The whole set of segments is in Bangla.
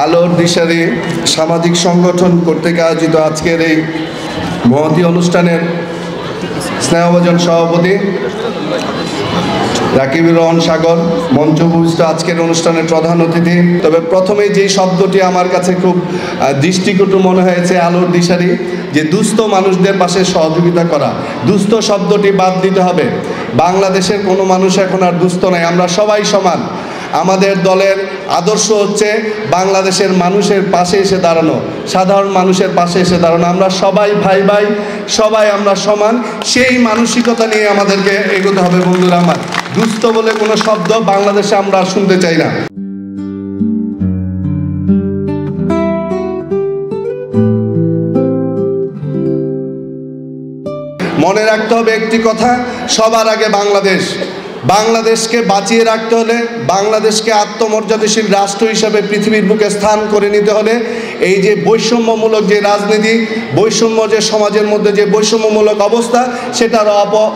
আলোর দিশারি সামাজিক সংগঠন কর্তৃক আয়োজিত আজকের এই মহতী অনুষ্ঠানের স্নেহভাজন সভাপতি রাকিবুর রহমান সাগর, মঞ্চ উপবিষ্ট আজকের অনুষ্ঠানের প্রধান অতিথি। তবে প্রথমেই যেই শব্দটি আমার কাছে খুব দৃষ্টিকটু মনে হয়েছে, আলোর দিশারি, যে দুস্থ মানুষদের পাশে সহযোগিতা করা। দুস্থ শব্দটি বাদ দিতে হবে। বাংলাদেশের কোনো মানুষ এখন আর দুস্থ নয়, আমরা সবাই সমান। আমাদের দলের আদর্শ হচ্ছে বাংলাদেশের মানুষের পাশে এসে দাঁড়ানো, সাধারণ মানুষের পাশে এসে দাঁড়ানো। আমরা সবাই ভাই ভাই, সবাই আমরা সমান। সেই মানসিকতা নিয়ে আমাদেরকে এগোতে হবে বন্ধুরা আমার। দুস্থ বলে কোনো শব্দ বাংলাদেশে আমরা শুনতে চাই না। মনে রাখতে হবে একটি কথা, সবার আগে বাংলাদেশ। বাংলাদেশকে বাঁচিয়ে রাখতে হলে, বাংলাদেশকে আত্মমর্যাদাশীল রাষ্ট্র হিসাবে পৃথিবীর বুকে স্থান করে নিতে হলে এই যে বৈষম্যমূলক যে রাজনীতি, বৈষম্য যে সমাজের মধ্যে যে বৈষম্যমূলক অবস্থা, সেটার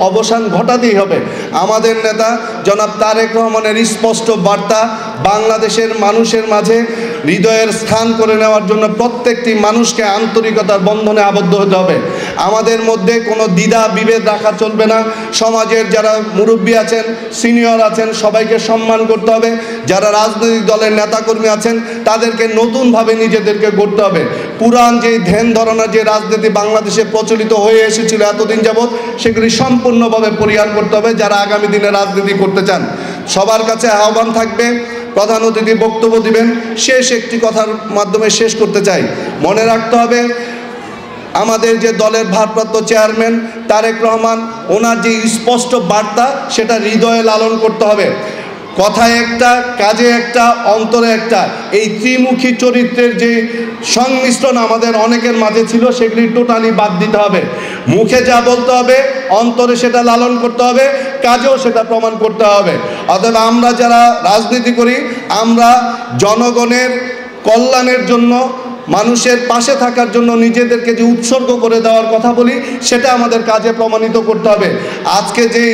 অবসান ঘটাতেই হবে। আমাদের নেতা জনাব তারেক রহমানের স্পষ্ট বার্তা, বাংলাদেশের মানুষের মাঝে হৃদয়ের স্থান করে নেওয়ার জন্য প্রত্যেকটি মানুষকে আন্তরিকতার বন্ধনে আবদ্ধ হতে হবে। আমাদের মধ্যে কোনো দ্বিধা বিভেদ রাখা চলবে না। সমাজের যারা মুরব্বী আছেন, সিনিয়র আছেন, সবাইকে সম্মান করতে হবে। যারা রাজনৈতিক দলের নেতাকর্মী আছেন, তাদেরকে নতুনভাবে নিজেদেরকে গড়তে হবে। পুরান যে ধ্যান ধারণার যে রাজনীতি বাংলাদেশে প্রচলিত হয়ে এসেছিল এতদিন যাবৎ, সেগুলি সম্পূর্ণভাবে পরিহার করতে হবে যারা আগামী দিনে রাজনীতি করতে চান। সবার কাছে আহ্বান থাকবে, প্রধান অতিথি বক্তব্য দিবেন। শেষ একটি কথার মাধ্যমে শেষ করতে চাই। মনে রাখতে হবে, আমাদের যে দলের ভারপ্রাপ্ত চেয়ারম্যান তারেক রহমান, ওনার যে স্পষ্ট বার্তা, সেটা হৃদয়ে লালন করতে হবে। কথায় একটা, কাজে একটা, অন্তরে একটা, এই ত্রিমুখী চরিত্রের যে সংমিশ্রণ আমাদের অনেকের মাঝে ছিল, সেগুলি টোটালি বাদ দিতে হবে। মুখে যা বলতে হবে, অন্তরে সেটা লালন করতে হবে, কাজেও সেটা প্রমাণ করতে হবে। অতএব আমরা যারা রাজনীতি করি, আমরা জনগণের কল্যাণের জন্য, মানুষের পাশে থাকার জন্য নিজেদেরকে যে উৎসর্গ করে দেওয়ার কথা বলি, সেটা আমাদের কাজে প্রমাণিত করতে হবে। আজকে যেই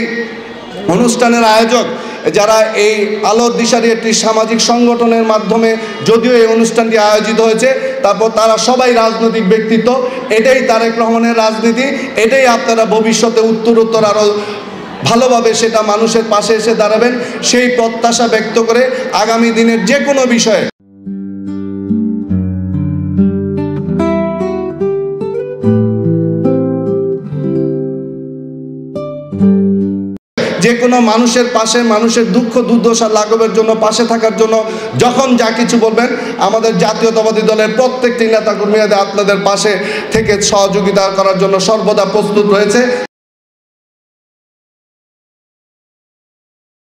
অনুষ্ঠানের আয়োজক যারা এই আলোর দিশারি একটি সামাজিক সংগঠনের মাধ্যমে যদিও এই অনুষ্ঠানটি আয়োজিত হয়েছে, তারপর তারা সবাই রাজনৈতিক ব্যক্তিত্ব। এটাই তারেক রহমানের রাজনীতি, এটাই আপনারা ভবিষ্যতে উত্তরোত্তর আরও ভালোভাবে সেটা মানুষের পাশে এসে দাঁড়াবেন, সেই প্রত্যাশা ব্যক্ত করে আগামী দিনের যে কোনো বিষয়ে যে কোনো মানুষের পাশে, মানুষের দুঃখ দুর্দশা লাঘবের জন্য, পাশে থাকার জন্য যখন যা কিছু বলবেন, আমাদের জাতীয়তাবাদী দলের প্রত্যেকটি নেতাকর্মীরা আপনাদের পাশে থেকে সহযোগিতা করার জন্য সর্বদা প্রস্তুত রয়েছে।